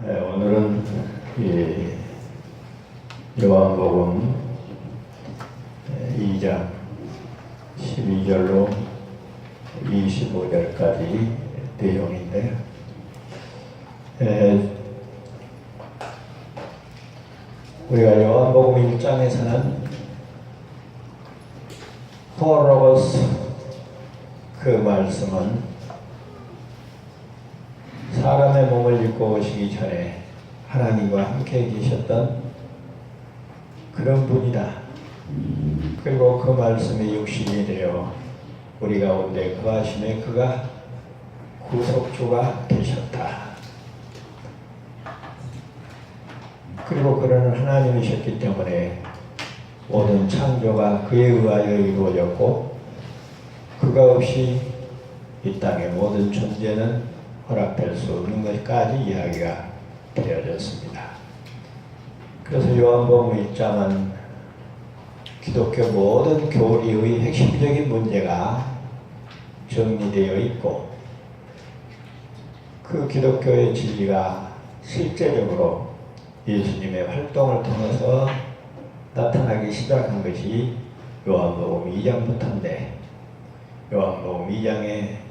오늘은 이 요한복음 2장 12절로 25절까지 내용인데요. 우리가 요한복음 1장에서는 호로고스 그 말씀은 사람의 몸을 입고 오시기 전에 하나님과 함께 계셨던 그런 분이다. 그리고 그 말씀이 육신이 되어 우리 가운데 거하심에 그가 구속주가 되셨다. 그리고 그는 하나님이셨기 때문에 모든 창조가 그에 의하여 이루어졌고 그가 없이 이 땅의 모든 존재는 허락될 수 없는 것까지 이야기가 되어졌습니다. 그래서 요한복음 1장은 기독교 모든 교리의 핵심적인 문제가 정리되어 있고 그 기독교의 진리가 실제적으로 예수님의 활동을 통해서 나타나기 시작한 것이 요한복음 2장부터인데 요한복음 2장에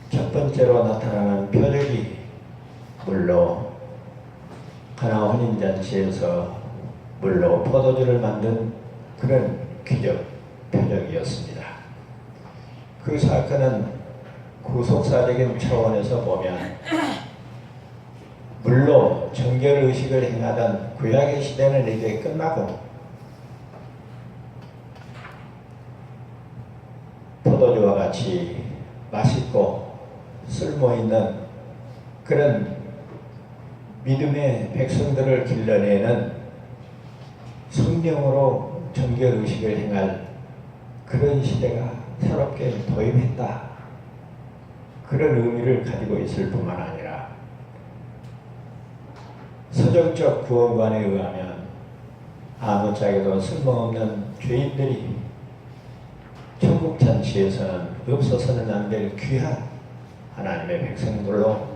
첫 번째로 나타나는 표적이 물로 가나 혼인잔치에서 물로 포도주를 만든 그런 기적 표적이었습니다. 그 사건은 구속사적인 차원에서 보면 물로 정결의식을 행하던 구약의 시대는 이제 끝나고 포도주와 같이 맛있고 쓸모있는 그런 믿음의 백성들을 길러내는 성령으로 정결의식을 행할 그런 시대가 새롭게 도입했다. 그런 의미를 가지고 있을 뿐만 아니라 서정적 구원관에 의하면 아무짝에도 쓸모없는 죄인들이 천국 잔치에서는 없어서는 안 될 귀한 하나님의 백성들로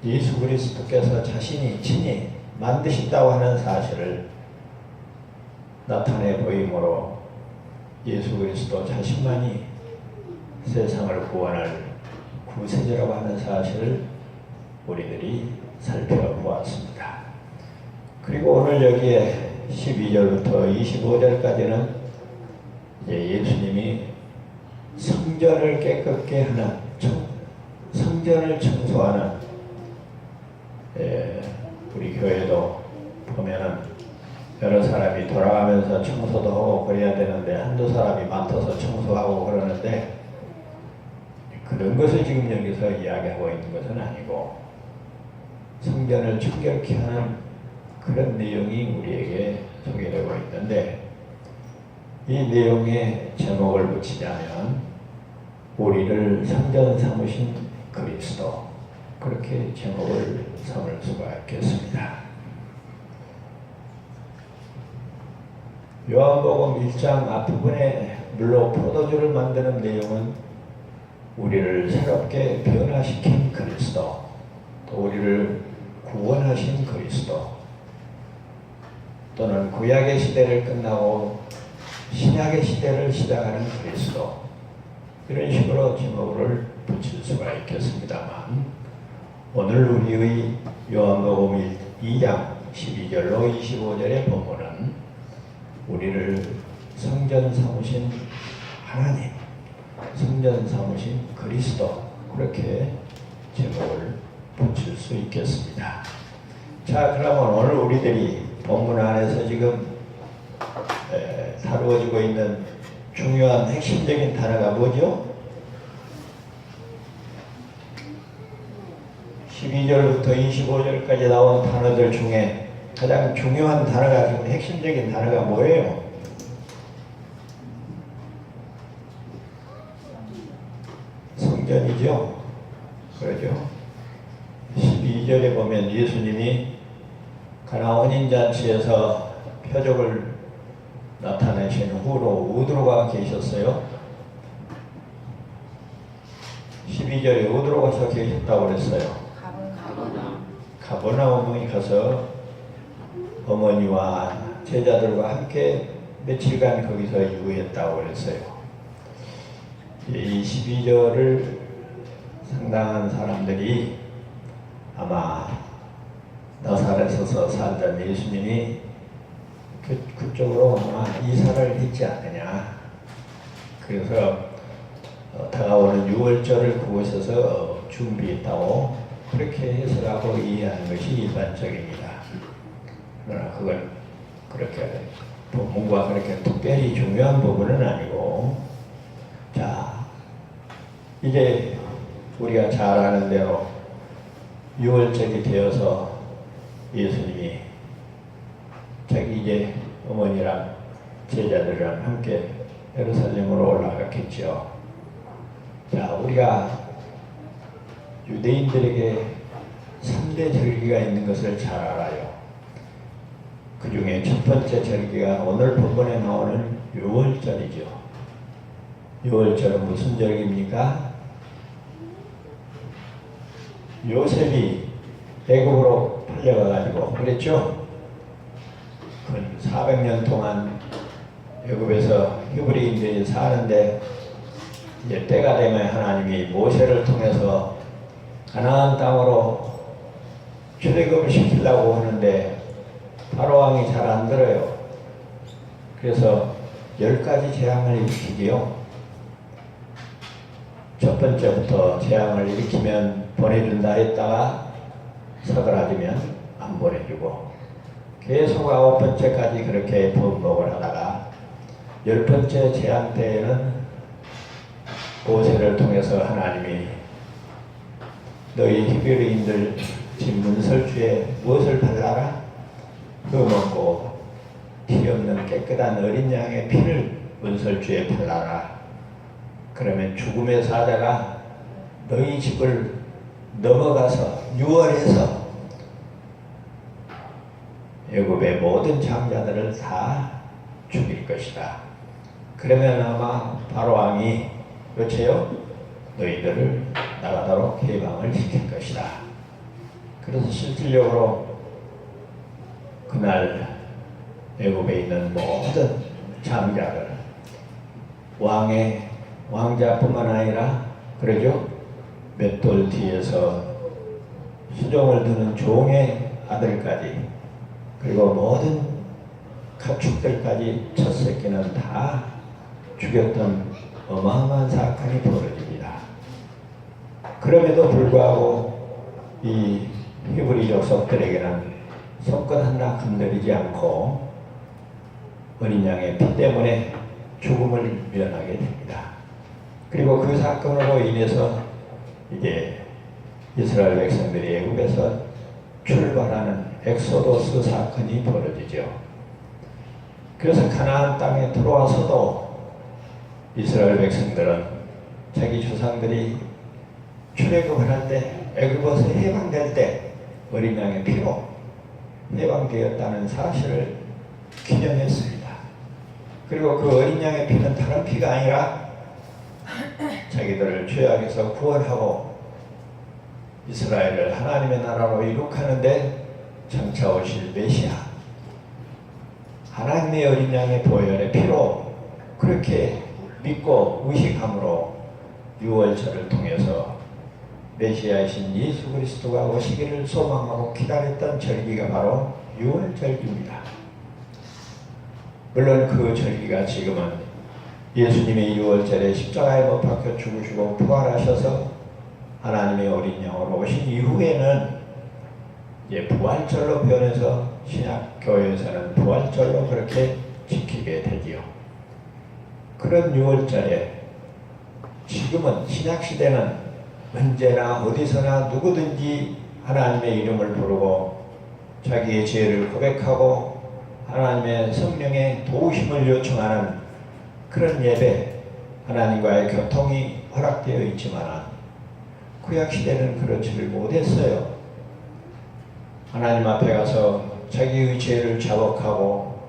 예수 그리스도께서 자신이 친히 만드신다고 하는 사실을 나타내 보임으로 예수 그리스도 자신만이 세상을 구원할 구세주라고 하는 사실을 우리들이 살펴보았습니다. 그리고 오늘 여기에 12절부터 25절까지는 예수님이 성전을 깨끗게 하는 성전을 청소하는 우리 교회도 보면은 여러 사람이 돌아가면서 청소도 하고 그래야 되는데 한두 사람이 맡아서 청소하고 그러는데 그런 것을 지금 여기서 이야기하고 있는 것은 아니고 성전을 청결케 하는 그런 내용이 우리에게 소개되고 있는데 이 내용에 제목을 붙이자면 우리를 성전 삼으신 그리스도 그렇게 제목을 삼을 수가 있겠습니다. 요한복음 1장 앞부분에 물로 포도주를 만드는 내용은 우리를 새롭게 변화시킨 그리스도 또 우리를 구원하신 그리스도 또는 구약의 시대를 끝나고 신약의 시대를 시작하는 그리스도 이런 식으로 제목을 붙일 수가 있겠습니다만 오늘 우리의 요한복음 2장 12절로 25절의 본문은 우리를 성전 삼으신 하나님, 성전 삼으신 그리스도 그렇게 제목을 붙일 수 있겠습니다. 자, 그러면 오늘 우리들이 본문 안에서 지금 다루어지고 있는 중요한 핵심적인 단어가 뭐죠? 12절부터 25절까지 나온 단어들 중에 가장 중요한 단어가 지금 핵심적인 단어가 뭐예요? 성전이죠. 그러죠. 12절에 보면 예수님이 가나 혼인잔치에서 표적을 나타내신 후로 어디로 계셨어요? 12절에 어디로 가서 계셨다고 그랬어요? 가버나움에 가서 어머니와 제자들과 함께 며칠간 거기서 유했다고 그랬어요. 이 12절을 상당한 사람들이 아마 나사렛에서 살던 예수님이 그쪽으로 아마 이사를 했지 않느냐. 그래서 다가오는 6월절을 그곳에서 준비했다고 그렇게 해석하고 이해하는 것이 일반적입니다. 그러나 그건 그렇게 본문과 그렇게 특별히 중요한 부분은 아니고, 자, 이제 우리가 잘 아는 대로 6월절이 되어서 예수님이 자기 이제 어머니랑 제자들이랑 함께 예루살렘으로 올라갔겠죠. 자, 우리가 유대인들에게 3대 절기가 있는 것을 잘 알아요. 그 중에 첫 번째 절기가 오늘 본문에 나오는 유월절이죠. 유월절은 무슨 절기입니까? 요셉이 애굽으로 팔려가가지고 그랬죠? 근 400년 동안 애굽에서 히브리인들이 사는데 이제 때가 되면 하나님이 모세를 통해서 가나안 땅으로 출애굽을 시키려고 하는데 바로 왕이 잘 안 들어요. 그래서 10가지 재앙을 일으키지요. 첫 번째부터 재앙을 일으키면 보내준다 했다가 사그라지면 안 보내주고 계속 9번째까지 그렇게 번복을 하다가 10번째 재앙 때에는 모세를 통해서 하나님이 너희 히브리인들 집 문설주에 무엇을 발라라? 그거 먹고 피 없는 깨끗한 어린 양의 피를 문설주에 발라라. 그러면 죽음의 사자가 너희 집을 넘어가서 유월해서 애굽의 모든 장자들을 다 죽일 것이다. 그러면 아마 바로 왕이 그렇지요? 너희들을 나가도록 해방을 시킬 것이다. 그래서 실질적으로 그날 애굽에 있는 모든 장자들, 왕자뿐만 아니라 그러죠? 맷돌 뒤에서 수종을 두는 종의 아들까지, 그리고 모든 가축들까지 첫 새끼는 다 죽였던 어마어마한 사건이 벌어집니다. 그럼에도 불구하고 이 히브리 족속들에게는 손끝 하나 건드리지 않고 어린 양의 피 때문에 죽음을 면하게 됩니다. 그리고 그 사건으로 인해서 이제 이스라엘 백성들이 애굽에서 출발하는 엑소도스 사건이 벌어지죠. 그래서 가나안 땅에 들어와서도 이스라엘 백성들은 자기 조상들이 출애굽을 할 때 애굽에서 해방될 때 어린 양의 피로 해방되었다는 사실을 기념했습니다. 그리고 그 어린 양의 피는 다른 피가 아니라 자기들을 죄악에서 구원하고 이스라엘을 하나님의 나라로 이룩하는데 장차 오실 메시아 하나님의 어린 양의 보혈의 피로 그렇게 믿고 의식함으로 6월절을 통해서 메시아이신 예수 그리스도가 오시기를 소망하고 기다렸던 절기가 바로 6월절기입니다. 물론 그 절기가 지금은 예수님이 6월절에 십자가에 못 박혀 죽으시고 부활하셔서 하나님의 어린 양으로 오신 이후에는 이제 부활절로 변해서 신약교회에서는 부활절로 그렇게 지키게 되지요. 그런 6월절에 지금은 신약시대는 언제나 어디서나 누구든지 하나님의 이름을 부르고 자기의 죄를 고백하고 하나님의 성령의 도우심을 요청하는 그런 예배, 하나님과의 교통이 허락되어 있지만 구약시대는 그렇지를 못했어요. 하나님 앞에 가서 자기의 죄를 자복하고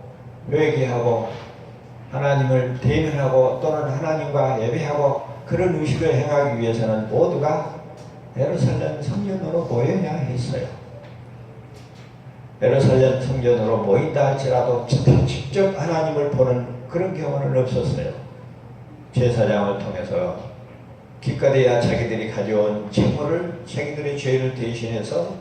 회개하고 하나님을 대면하고 또는 하나님과 예배하고 그런 의식을 행하기 위해서는 모두가 예루살렘 성전으로 모여야 했어요. 예루살렘 성전으로 모인다 할지라도 직접 하나님을 보는 그런 경우는 없었어요. 제사장을 통해서 기껏해야 자기들이 가져온 제물을 자기들의 죄를 대신해서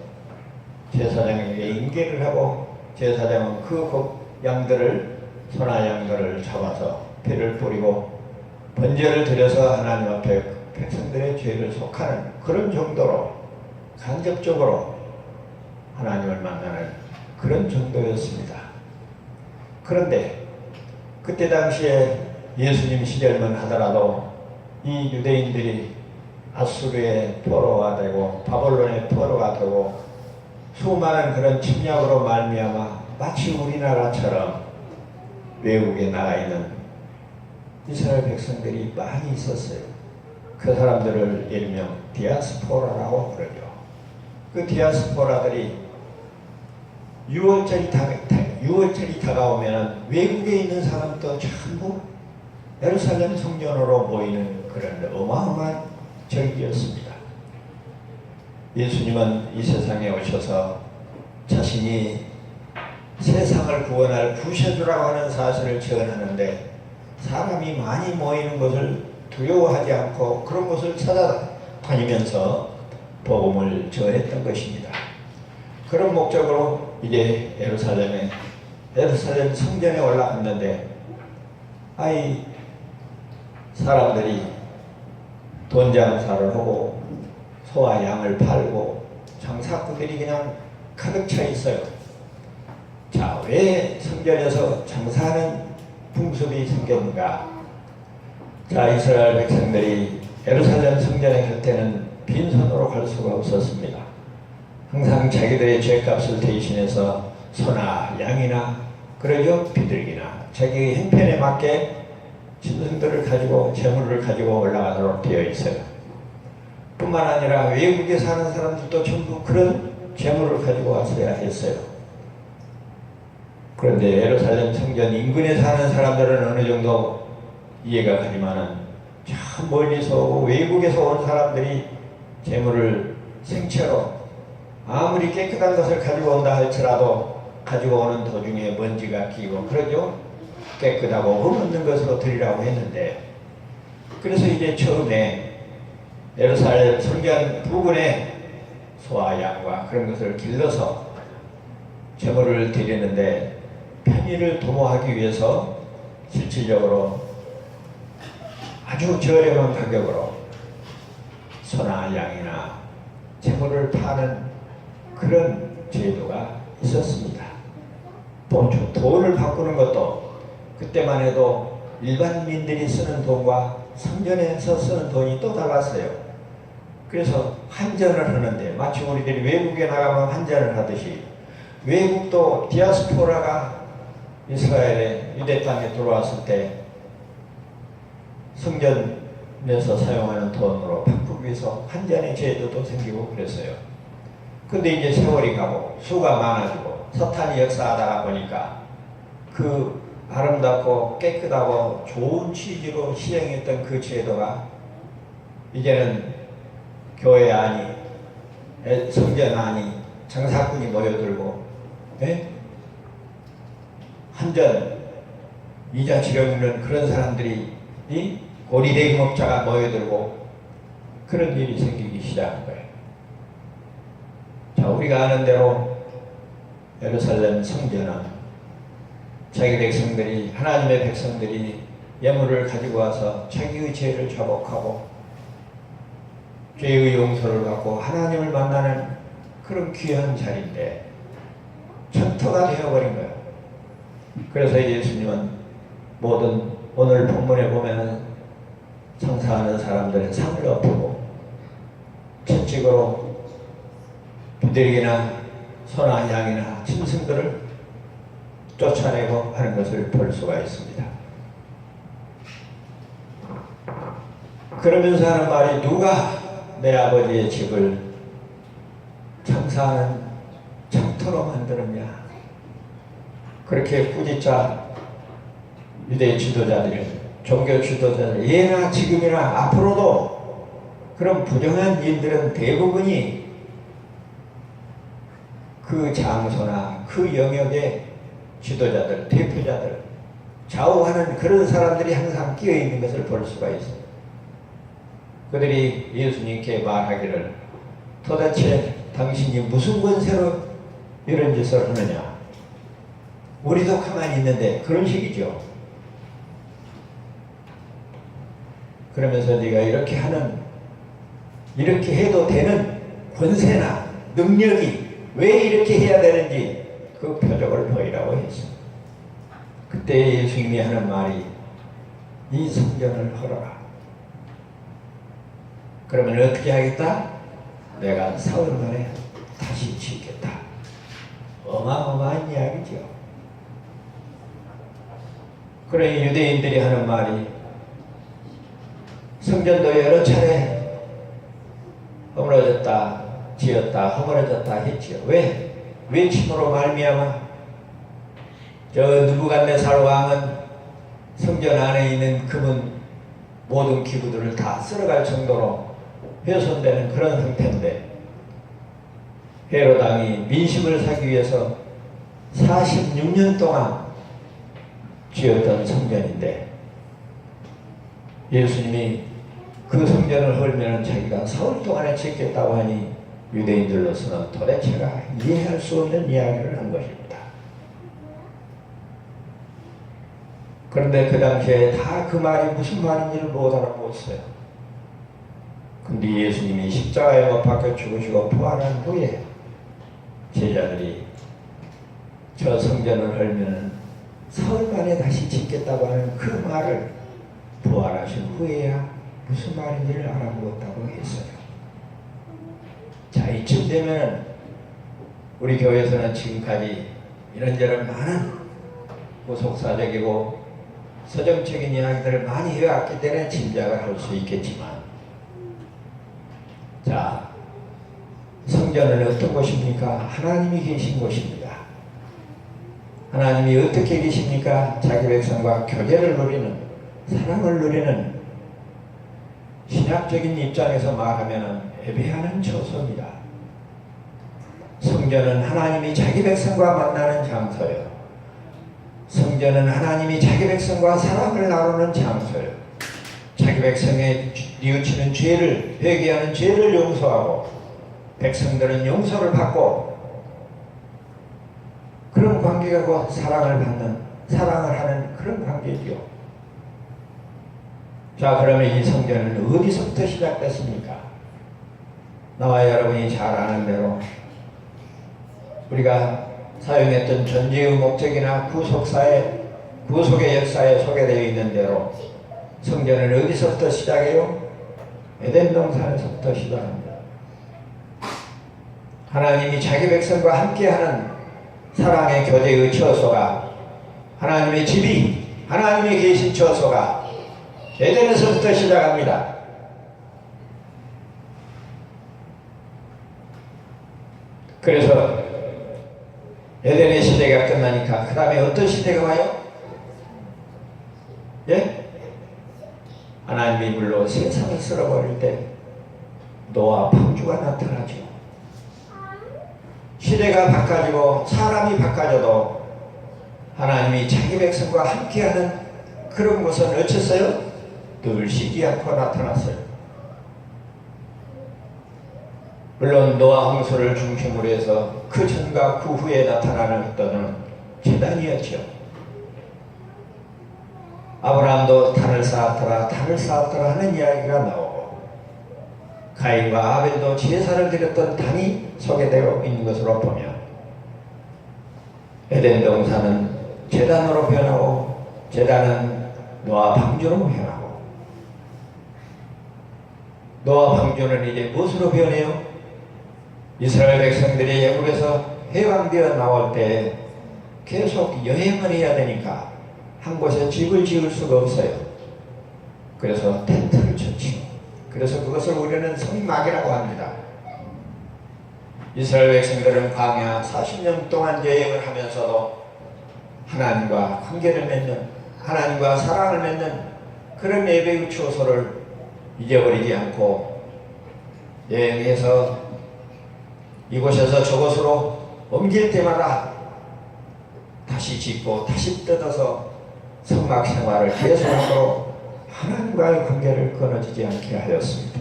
제사장에게 인계를 하고, 제사장은 그 양들을, 선한 양들을 잡아서 피를 뿌리고 번제를 드려서 하나님 앞에 백성들의 죄를 속하는 그런 정도로 간접적으로 하나님을 만나는 그런 정도였습니다. 그런데 그때 당시에 예수님 시절만 하더라도 이 유대인들이 아수르의 포로가 되고 바벨론의 포로가 되고 수많은 그런 침략으로 말미암아 마치 우리나라처럼 외국에 나가 있는 이스라엘 백성들이 많이 있었어요. 그 사람들을 일명 디아스포라라고 부르죠. 그 디아스포라들이 6월절이 다가오면 외국에 있는 사람도 전부 예루살렘 성전으로 모이는 그런 어마어마한 절기였습니다. 예수님은 이 세상에 오셔서 자신이 세상을 구원할 구세주라고 하는 사실을 전하는데 사람이 많이 모이는 것을 두려워하지 않고 그런 곳을 찾아다니면서 복음을 전했던 것입니다. 그런 목적으로 이제 예루살렘 성전에 올라갔는데, 사람들이 돈 장사를 하고 소와 양을 팔고 장사꾼들이 그냥 가득 차 있어요. 자, 왜 성전에서 장사하는 풍습이 생겼는가? 자, 이스라엘 백성들이 예루살렘 성전에 갈 때는 빈손으로 갈 수가 없었습니다. 항상 자기들의 죄값을 대신해서 소나 양이나 그러죠, 비둘기나 자기의 형편에 맞게 짐승들을 가지고 재물을 가지고 올라가도록 되어 있어요. 뿐만 아니라 외국에 사는 사람들도 전부 그런 재물을 가지고 왔어야 했어요. 그런데 예루살렘 성전 인근에 사는 사람들은 어느 정도 이해가 가지만은 참 멀리서 오고 외국에서 온 사람들이 재물을 생채로 아무리 깨끗한 것을 가지고 온다 할지라도 가지고 오는 도중에 먼지가 끼고 그러죠. 깨끗하고 흠없는 것으로 드리라고 했는데, 그래서 이제 처음에 예루살렘 성전 부근에 소와 양과 그런 것을 길러서 제물을 드리는데, 편의를 도모하기 위해서 실질적으로 아주 저렴한 가격으로 소나 양이나 제물을 파는 그런 제도가 있었습니다. 또 돈을 바꾸는 것도 그때만 해도 일반민들이 쓰는 돈과 성전에서 쓰는 돈이 또 달랐어요. 그래서 환전을 하는데 마치 우리들이 외국에 나가면 환전을 하듯이 외국도 디아스포라가 이스라엘의 유대 땅에 들어왔을 때 성전에서 사용하는 돈으로 바꾸기 위해서 환전의 제도도 생기고 그랬어요. 근데 이제 세월이 가고 수가 많아지고 사탄이 역사하다가 보니까 그 아름답고 깨끗하고 좋은 취지로 시행했던 그 제도가 이제는 교회 안이, 성전 안이 장사꾼이 모여들고, 한전 이자 치러주는 그런 사람들이 고리대금업자가 모여들고 그런 일이 생기기 시작한 거예요. 자, 우리가 아는 대로 예루살렘 성전은 자기 백성들이, 하나님의 백성들이 예물을 가지고 와서 자기의 죄를 자복하고 죄의 용서를 받고 하나님을 만나는 그런 귀한 자리인데 전터가 되어버린 거예요. 그래서 예수님은 모든 오늘 본문에 보면은 장사하는 사람들의 상을 엎고 채찍으로 비둘기나 소나 양이나 짐승들을 쫓아내고 하는 것을 볼 수가 있습니다. 그러면서 하는 말이, 누가 내 아버지의 집을 장사하는 장터로 만드느냐. 그렇게 꾸짖자 유대 지도자들, 종교 지도자들, 예나 지금이나 앞으로도 그런 부정한 일들은 대부분이 그 장소나 그 영역의 지도자들, 대표자들, 좌우하는 그런 사람들이 항상 끼어 있는 것을 볼 수가 있어요. 그들이 예수님께 말하기를 도대체 당신이 무슨 권세로 이런 짓을 하느냐? 우리도 가만히 있는데 그런 식이죠. 그러면서 네가 이렇게 해도 되는 권세나 능력이 왜 이렇게 해야 되는지 그 표적을 보이라고 했습니다. 그때 예수님이 하는 말이 이 성전을 헐어라. 그러면 어떻게 하겠다? 내가 사흘 만에 다시 짓겠다. 어마어마한 이야기죠. 그러니 유대인들이 하는 말이 성전도 여러 차례 허물어졌다, 지었다, 허물어졌다 했지요. 왜 침으로 말미암아? 저 느부갓네살 왕은 성전 안에 있는 금은 모든 기구들을 다 쓸어갈 정도로 훼손되는 그런 상태인데 헤롯 왕이 민심을 사기 위해서 46년 동안 지었던 성전인데 예수님이 그 성전을 헐면 자기가 사흘 동안에 짓겠다고 하니 유대인들로서는 도대체가 이해할 수 없는 이야기를 한 것입니다. 그런데 그 당시에 다 그 말이 무슨 말인지를 못 알아보았어요. 근데 예수님이 십자가에 못 박혀 죽으시고 부활한 후에 제자들이 저 성전을 헐면 사흘 만에 다시 짓겠다고 하는 그 말을 부활하신 후에야 무슨 말인지를 알아보았다고 했어요. 자, 이쯤 되면 우리 교회에서는 지금까지 이런저런 많은 구속사적이고 서정적인 이야기들을 많이 해왔기 때문에 짐작을 할 수 있겠지만, 자, 성전은 어떤 곳입니까? 하나님이 계신 곳입니다. 하나님이 어떻게 계십니까? 자기 백성과 교제를 누리는, 사랑을 누리는, 신학적인 입장에서 말하면 예배하는 처소입니다. 성전은 하나님이 자기 백성과 만나는 장소예요. 성전은 하나님이 자기 백성과 사랑을 나누는 장소예요. 자기 백성의 뉘우치는 죄를, 회개하는 죄를 용서하고 백성들은 용서를 받고 그런 관계가 곧 사랑을 하는 그런 관계지요. 자, 그러면 이 성전은 어디서부터 시작됐습니까? 나와 여러분이 잘 아는 대로 우리가 사용했던 전제의 목적이나 구속의 역사에 소개되어 있는 대로 성전은 어디서부터 시작해요? 에덴 동산에서부터 시작합니다. 하나님이 자기 백성과 함께하는 사랑의 교제의 처소가, 하나님의 집이, 하나님이 계신 처소가 에덴에서부터 시작합니다. 그래서 에덴의 시대가 끝나니까 그 다음에 어떤 시대가 와요? 예? 하나님이 물로 세상을 쓸어버릴 때 노아 방주가 나타나죠. 시대가 바꿔지고 사람이 바꿔져도 하나님이 자기 백성과 함께하는 그런 것은 어쨌어요? 늘 쉬지 않고 나타났어요. 물론 노아 홍수를 중심으로 해서 그 전과 그 후에 나타나는 것들은 재단이었죠. 아브라함도 단을 쌓았더라 하는 이야기가 나오고, 가인과 아벨도 제사를 드렸던 단이 소개되어 있는 것으로 보면 에덴 동산은 제단으로 변하고, 제단은 노아 방주로 변하고, 노아 방주는 이제 무엇으로 변해요? 이스라엘 백성들이 애국에서 해방되어 나올 때 계속 여행을 해야 되니까 한 곳에 집을 지을 수가 없어요. 그래서 텐트를 쳤지요. 그래서 그것을 우리는 성막이라고 합니다. 이스라엘 백성들은 광야 40년 동안 여행을 하면서도 하나님과 관계를 맺는, 하나님과 사랑을 맺는 그런 예배의 처소를 잊어버리지 않고 여행해서 이곳에서 저곳으로 옮길 때마다 다시 짓고 다시 뜯어서 성막 생활을 계속하도록 하나님과의 관계를 끊어지지 않게 하였습니다.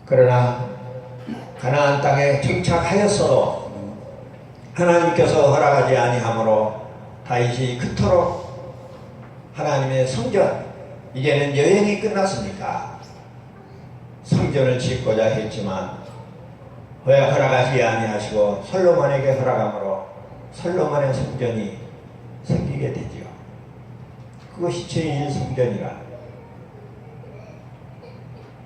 그러나 가나안 땅에 정착하였어도 하나님께서 허락하지 아니하므로 다윗이 그토록 하나님의 성전, 이제는 여행이 끝났으니까 성전을 짓고자 했지만 허락하지 아니하시고 솔로몬에게 허락함으로 솔로몬의 성전이 생기게 되지요. 그것이 제1성전이라.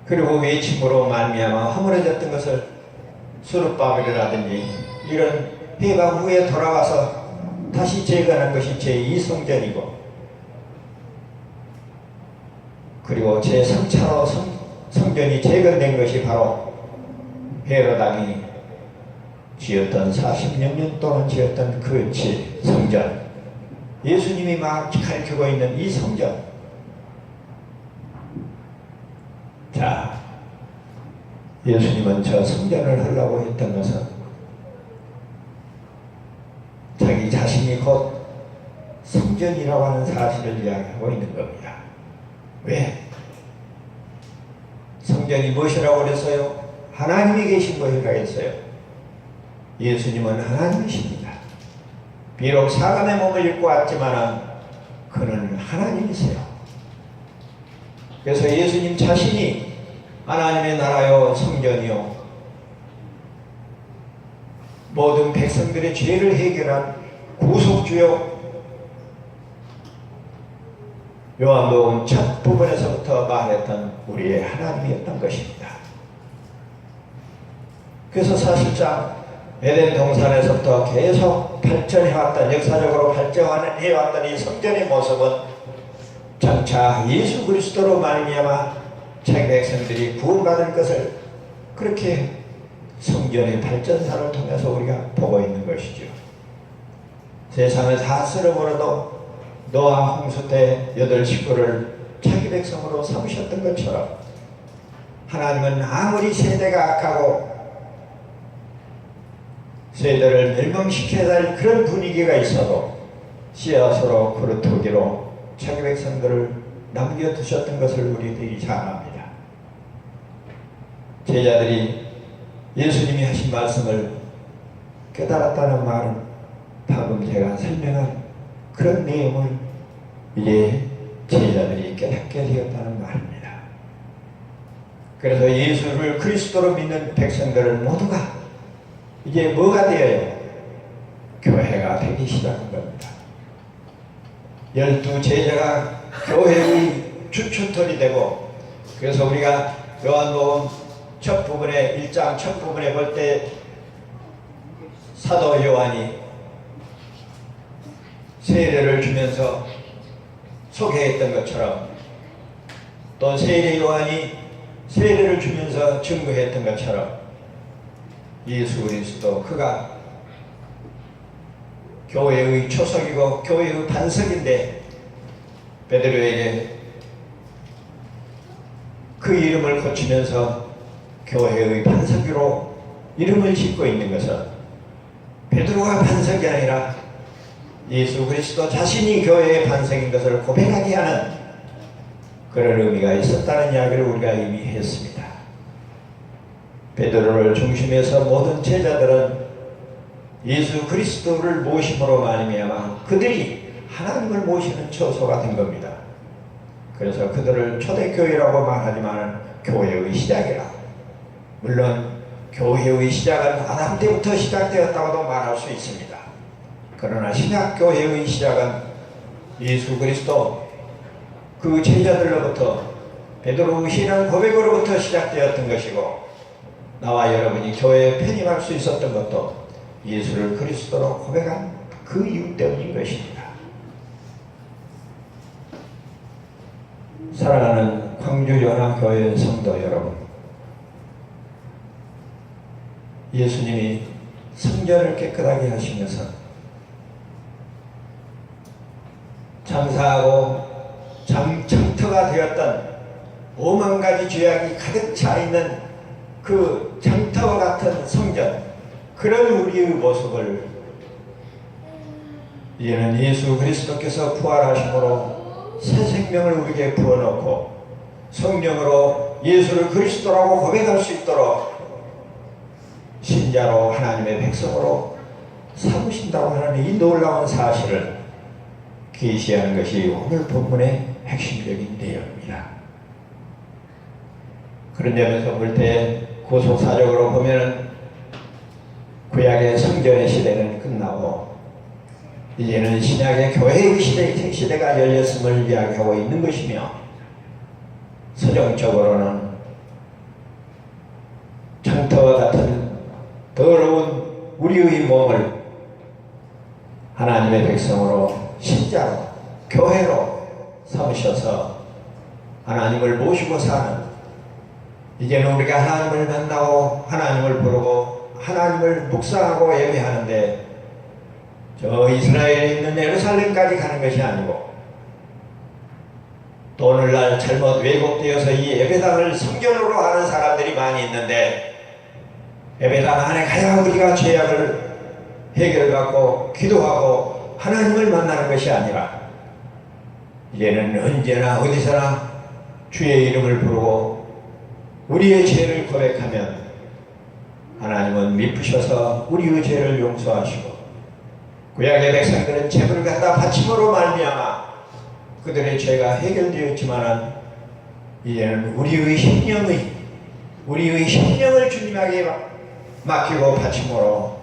그리고 외침으로 말미암아 허물어졌던 것을 수르바벨이라든지 이런 해방 후에 돌아와서 다시 재건한 것이 제2성전이고, 그리고 제3차로 성전이 재건된 것이 바로 헤로당이 지었던 40년 동안 지었던 그 성전, 예수님이 막 가르치고 있는 이 성전. 자, 예수님은 저 성전을 하려고 했던 것은 자기 자신이 곧 성전이라고 하는 사실을 이야기하고 있는 겁니다. 왜? 성전이 무엇이라고 그랬어요? 하나님이 계신 것이라 했어요. 예수님은 하나님이십니다. 비록 사람의 몸을 입고 왔지만 그는 하나님이세요. 그래서 예수님 자신이 하나님의 나라요 성전이요 모든 백성들의 죄를 해결한 구속주요, 요한복음 첫 부분에서부터 말했던 우리의 하나님이었던 것입니다. 그래서 사실상 에덴 동산에서부터 계속 발전해왔던, 역사적으로 발전해왔던 이 성전의 모습은 장차 예수 그리스도로 말미암아 자기 백성들이 구원받을 것을 그렇게 성전의 발전사를 통해서 우리가 보고 있는 것이죠. 세상을 다 쓸어버려도 노아 홍수 때 8식구를 자기 백성으로 삼으셨던 것처럼 하나님은 아무리 세대가 악하고 세대를 멸망시켜야 할 그런 분위기가 있어도 씨앗으로 그루터기로 자기 백성들을 남겨두셨던 것을 우리들이 잘 압니다. 제자들이 예수님이 하신 말씀을 깨달았다는 말은 방금 제가 설명한 그런 내용을 이제 제자들이 깨닫게 되었다는 말입니다. 그래서 예수를 그리스도로 믿는 백성들은 모두가 이제 뭐가 되어요? 교회가 되기 시작한 겁니다. 12 제자가 교회의 주춧돌이 되고, 그래서 우리가 요한복음 첫 부분에 1장 첫 부분에 볼 때 사도 요한이 세례를 주면서 소개했던 것처럼, 또 세례 요한이 세례를 주면서 증거했던 것처럼 예수 그리스도 그가 교회의 초석이고 교회의 반석인데 베드로에게 그 이름을 고치면서 교회의 반석으로 이름을 짓고 있는 것은 베드로가 반석이 아니라 예수 그리스도 자신이 교회의 반석인 것을 고백하게 하는 그런 의미가 있었다는 이야기를 우리가 이미 했습니다. 베드로를 중심해서 모든 제자들은 예수 그리스도를 모심으로 말미암아 그들이 하나님을 모시는 처소가 된 겁니다. 그래서 그들을 초대교회라고 말하지만 교회의 시작이라. 물론 교회의 시작은 아담 때부터 시작되었다고도 말할 수 있습니다. 그러나 신약교회의 시작은 예수 그리스도 그 제자들로부터 베드로의 신앙 고백으로부터 시작되었던 것이고, 나와 여러분이 교회에 편입할 수 있었던 것도 예수를 그리스도로 고백한 그 이유 때문인 것입니다. 사랑하는 광주연합교회 성도 여러분, 예수님이 성전을 깨끗하게 하시면서 장사하고 장터가 되었던 50,000가지 죄악이 가득 차 있는 그 장터와 같은 성전, 그런 우리의 모습을 이제는 예수 그리스도께서 부활하심으로 새 생명을 우리에게 부어놓고 성령으로 예수를 그리스도라고 고백할 수 있도록 신자로 하나님의 백성으로 삼으신다고 하는 이 놀라운 사실을 계시하는 것이 오늘 본문의 핵심적인 내용입니다. 그런 점에서 볼 때 구속사적으로 보면 구약의 성전의 시대는 끝나고 이제는 신약의 교회의 시대가 열렸음을 이야기하고 있는 것이며, 서정적으로는 장터와 같은 더러운 우리의 몸을 하나님의 백성으로, 신자로, 교회로 삼으셔서 하나님을 모시고 사는, 이제는 우리가 하나님을 만나고 하나님을 부르고 하나님을 묵상하고 예배하는데 저 이스라엘에 있는 예루살렘까지 가는 것이 아니고, 또 오늘날 잘못 왜곡되어서 이 예배당을 성전으로 하는 사람들이 많이 있는데, 예배당 안에 가야 우리가 죄악을 해결받고 기도하고 하나님을 만나는 것이 아니라, 이제는 언제나 어디서나 주의 이름을 부르고 우리의 죄를 고백하면 하나님은 미쁘셔서 우리의 죄를 용서하시고, 구약의 백성들은 제물을 갖다 바침으로 말미암아 그들의 죄가 해결되었지만은 이제는 우리의 심령을 주님에게 맡기고 바침으로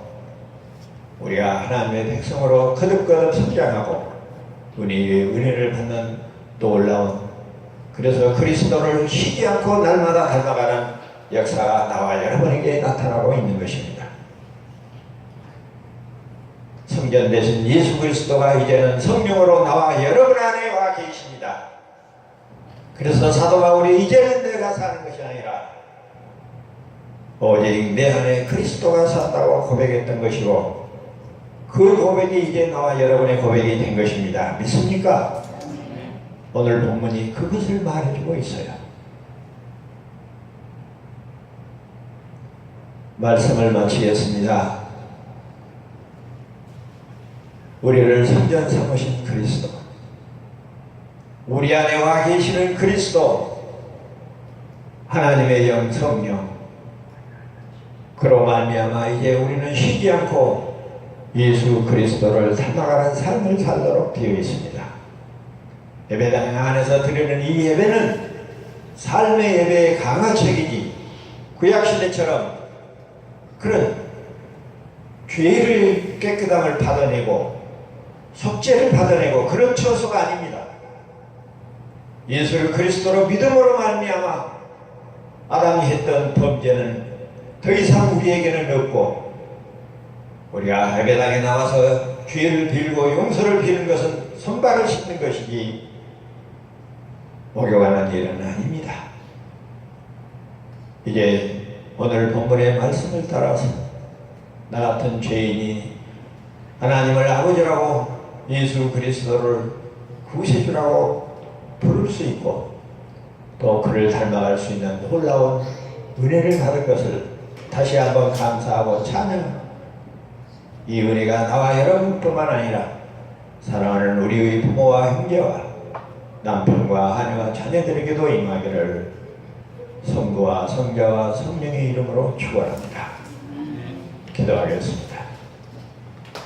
우리가 하나님의 백성으로 거듭거듭 성장하고 은혜를 받는 놀라운, 그래서 그리스도를 쉬지 않고 날마다 닮아가는 역사가 나와 여러분에게 나타나고 있는 것입니다. 성전 대신 예수 그리스도가 이제는 성령으로 나와 여러분 안에 와 계십니다. 그래서 사도 바울이 이제는 내가 사는 것이 아니라 오직 내 안에 그리스도가 산다고 고백했던 것이고, 그 고백이 이제 나와 여러분의 고백이 된 것입니다. 믿습니까? 오늘 본문이 그것을 말해주고 있어요. 말씀을 마치겠습니다. 우리를 성전 삼으신 그리스도, 우리 안에 와 계시는 그리스도, 하나님의 영 성령, 그로 말미암아 이제 우리는 쉬지 않고 예수 그리스도를 닮아가는 삶을 살도록 되어 있습니다. 예배당 안에서 드리는 이 예배는 삶의 예배의 강화책이지, 구약시대처럼 그런 죄를 깨끗함을 받아내고 속죄를 받아내고 그런 처소가 아닙니다. 예수를 그리스도로 믿음으로 말미암아 아담이 했던 범죄는 더 이상 우리에게는 없고, 우리가 예배당에 나와서 죄를 빌고 용서를 비는 것은 손발을 씻는 것이지 목욕하는 일은 아닙니다. 이제 오늘 본문의 말씀을 따라서 나 같은 죄인이 하나님을 아버지라고 예수 그리스도를 구세주라고 부를 수 있고, 또 그를 닮아갈 수 있는 놀라운 은혜를 받은 것을 다시 한번 감사하고 찬양합니다. 이 은혜가 나와 여러분뿐만 아니라 사랑하는 우리의 부모와 형제와 남편과 아내와 자녀들에게도 임하기를 성부와 성자와 성령의 이름으로 축원합니다. 기도하겠습니다.